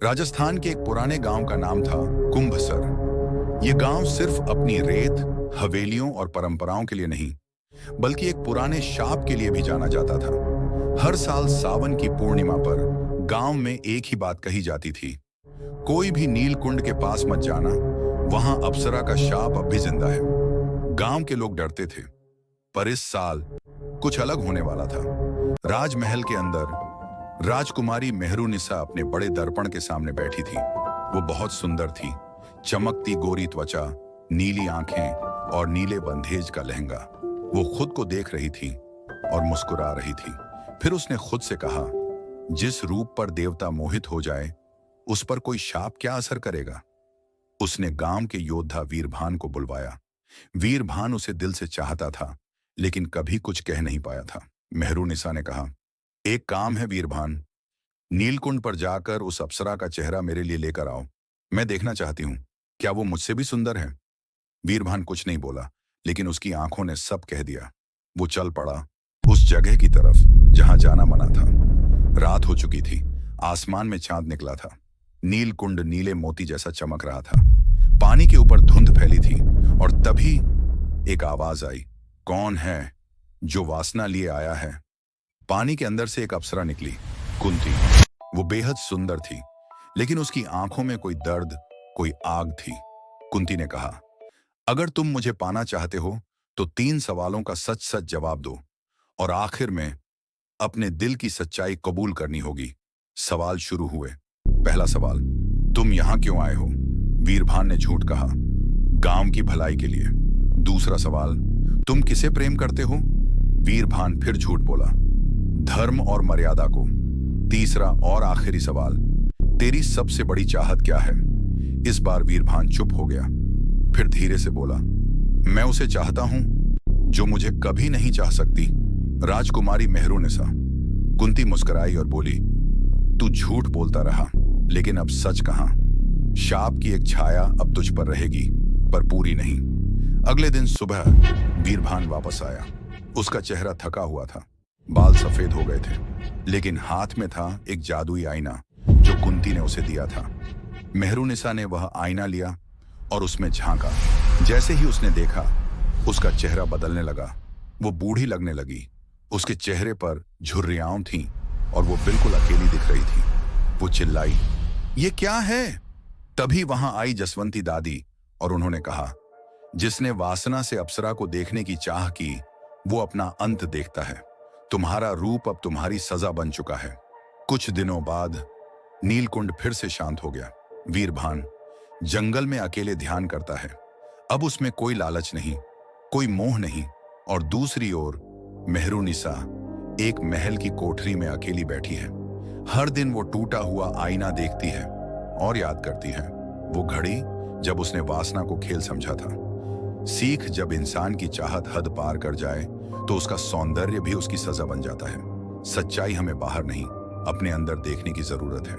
राजस्थान के एक पुराने गांव का नाम था कुंभसर। ये गांव सिर्फ अपनी रेत, हवेलियों और परंपराओं के लिए नहीं, बल्कि एक पुराने शाप के लिए भी जाना जाता था। हर साल सावन की पूर्णिमा पर गांव में एक ही बात कही जाती थी, कोई भी नीलकुंड के पास मत जाना, वहां अप्सरा का शाप अब भी जिंदा है। गांव के लोग डरते थे, पर इस साल कुछ अलग होने वाला था। राजमहल के अंदर राजकुमारी मेहरुनिसा अपने बड़े दर्पण के सामने बैठी थी। वो बहुत सुंदर थी, चमकती गोरी त्वचा, नीली आंखें और नीले बंधेज का लहंगा। वो खुद को देख रही थी और मुस्कुरा रही थी। फिर उसने खुद से कहा, जिस रूप पर देवता मोहित हो जाए, उस पर कोई शाप क्या असर करेगा। उसने गांव के योद्धा वीरभान को बुलवाया। वीरभान उसे दिल से चाहता था, लेकिन कभी कुछ कह नहीं पाया था। मेहरुनिसा ने कहा, एक काम है वीरभान, नीलकुंड पर जाकर उस अप्सरा का चेहरा मेरे लिए लेकर आओ। मैं देखना चाहती हूँ, क्या वो मुझसे भी सुंदर है। वीरभान कुछ नहीं बोला, लेकिन उसकी आंखों ने सब कह दिया। वो चल पड़ा उस जगह की तरफ जहां जाना मना था। रात हो चुकी थी, आसमान में चांद निकला था। नीलकुंड नीले मोती जैसा चमक रहा था। पानी के ऊपर धुंध फैली थी और तभी एक आवाज आई, कौन है जो वासना लिए आया है। पानी के अंदर से एक अप्सरा निकली, कुंती। वो बेहद सुंदर थी, लेकिन उसकी आंखों में कोई दर्द, कोई आग थी। कुंती ने कहा, अगर तुम मुझे पाना चाहते हो तो 3 सवालों का सच सच जवाब दो, और आखिर में अपने दिल की सच्चाई कबूल करनी होगी। सवाल शुरू हुए। पहला सवाल, तुम यहां क्यों आए हो। वीरभान ने झूठ कहा, गांव की भलाई के लिए। दूसरा सवाल, तुम किसे प्रेम करते हो। वीरभान फिर झूठ बोला, धर्म और मर्यादा को। तीसरा और आखिरी सवाल, तेरी सबसे बड़ी चाहत क्या है। इस बार वीरभान चुप हो गया। फिर धीरे से बोला, मैं उसे चाहता हूं जो मुझे कभी नहीं चाह सकती, राजकुमारी मेहरुनिसा। कुंती मुस्कुराई और बोली, तू झूठ बोलता रहा, लेकिन अब सच कहा। शाप की एक छाया अब तुझ पर रहेगी, पर पूरी नहीं। अगले दिन सुबह वीरभान वापस आया। उसका चेहरा थका हुआ था, बाल सफेद हो गए थे, लेकिन हाथ में था एक जादुई आईना जो कुंती ने उसे दिया था। मेहरुनिसा ने वह आईना लिया और उसमें झांका। जैसे ही उसने देखा, उसका चेहरा बदलने लगा। वो बूढ़ी लगने लगी। उसके चेहरे पर झुर्रियां थीं और वो बिल्कुल अकेली दिख रही थी। वो चिल्लाई, ये क्या है। तभी वहां आई जसवंती दादी और उन्होंने कहा, जिसने वासना से अप्सरा को देखने की चाह की, वो अपना अंत देखता है। तुम्हारा रूप अब तुम्हारी सजा बन चुका है। कुछ दिनों बाद नीलकुंड फिर से शांत हो गया। वीरभान जंगल में अकेले ध्यान करता है। अब उसमें कोई लालच नहीं, कोई मोह नहीं। और दूसरी ओर मेहरुनिसा एक महल की कोठरी में अकेली बैठी है। हर दिन वो टूटा हुआ आईना देखती है और याद करती है वो घड़ी जब उसने वासना को खेल समझा था। सीख, जब इंसान की चाहत हद पार कर जाए तो उसका सौंदर्य भी उसकी सजा बन जाता है। सच्चाई हमें बाहर नहीं, अपने अंदर देखने की जरूरत है।